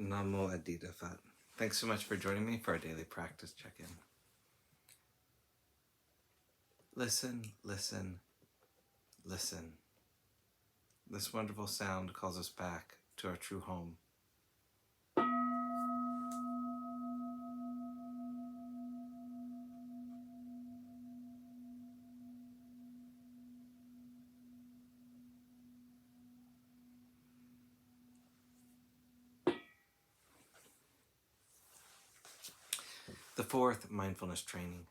Namo Adita Phat. Thanks so much for joining me for our daily practice check-in. Listen, listen, listen. This wonderful sound calls us back to our true home. The fourth mindfulness training.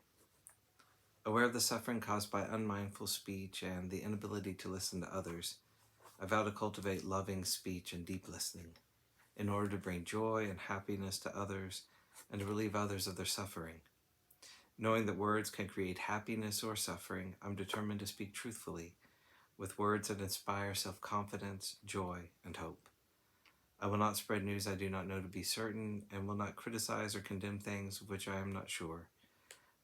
Aware of the suffering caused by unmindful speech and the inability to listen to others, I vow to cultivate loving speech and deep listening in order to bring joy and happiness to others and to relieve others of their suffering. Knowing that words can create happiness or suffering, I'm determined to speak truthfully with words that inspire self-confidence, joy, and hope. I will not spread news I do not know to be certain, and will not criticize or condemn things of which I am not sure.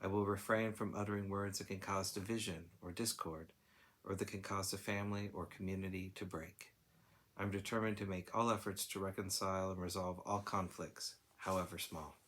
I will refrain from uttering words that can cause division or discord, or that can cause a family or community to break. I am determined to make all efforts to reconcile and resolve all conflicts, however small.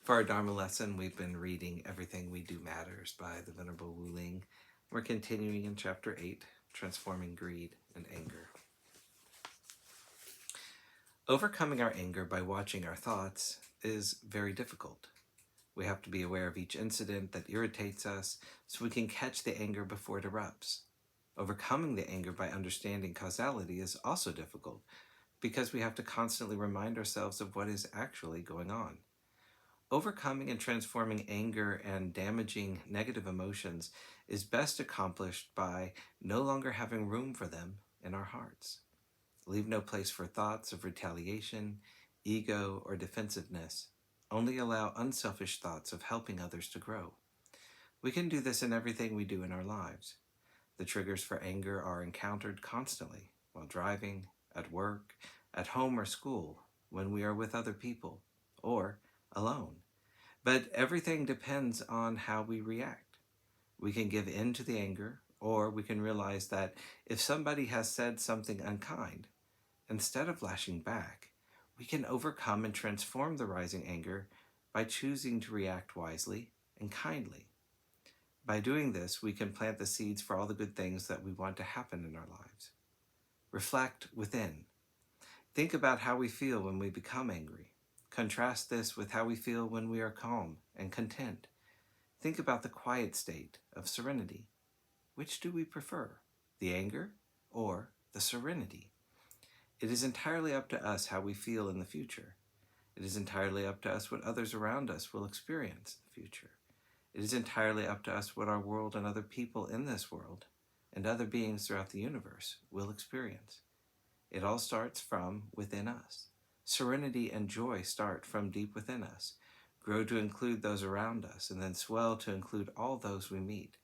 For our Dharma lesson, we've been reading Everything We Do Matters by the Venerable Wuling. We're continuing in Chapter 8, Transforming Greed and Anger. Overcoming our anger by watching our thoughts is very difficult. We have to be aware of each incident that irritates us so we can catch the anger before it erupts. Overcoming the anger by understanding causality is also difficult because we have to constantly remind ourselves of what is actually going on. Overcoming and transforming anger and damaging negative emotions is best accomplished by no longer having room for them in our hearts. Leave no place for thoughts of retaliation, ego, or defensiveness. Only allow unselfish thoughts of helping others to grow. We can do this in everything we do in our lives. The triggers for anger are encountered constantly while driving, at work, at home or school, when we are with other people, or alone. But everything depends on how we react. We can give in to the anger, or we can realize that if somebody has said something unkind, instead of lashing back, we can overcome and transform the rising anger by choosing to react wisely and kindly. By doing this, we can plant the seeds for all the good things that we want to happen in our lives. Reflect within. Think about how we feel when we become angry. Contrast this with how we feel when we are calm and content. Think about the quiet state of serenity. Which do we prefer, the anger or the serenity? It is entirely up to us how we feel in the future. It is entirely up to us what others around us will experience in the future. It is entirely up to us what our world and other people in this world and other beings throughout the universe will experience. It all starts from within us. Serenity and joy start from deep within us, grow to include those around us, and then swell to include all those we meet.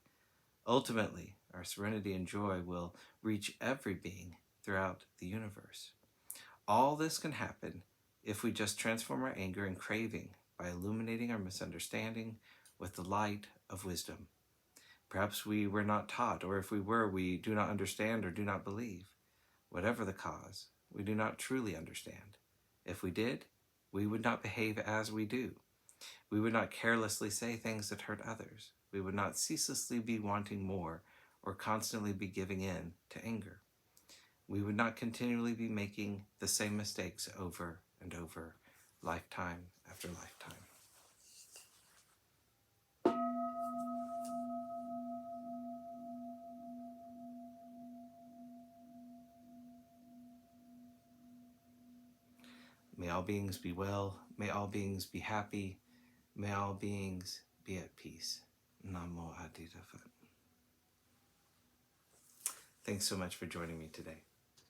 Ultimately, our serenity and joy will reach every being throughout the universe. All this can happen if we just transform our anger and craving by illuminating our misunderstanding with the light of wisdom. Perhaps we were not taught, or if we were, we do not understand or do not believe. Whatever the cause, we do not truly understand. If we did, we would not behave as we do. We would not carelessly say things that hurt others. We would not ceaselessly be wanting more or constantly be giving in to anger. We would not continually be making the same mistakes over and over, lifetime after lifetime. May all beings be well. May all beings be happy. May all beings be at peace. Namo Adita Phat. Thanks so much for joining me today.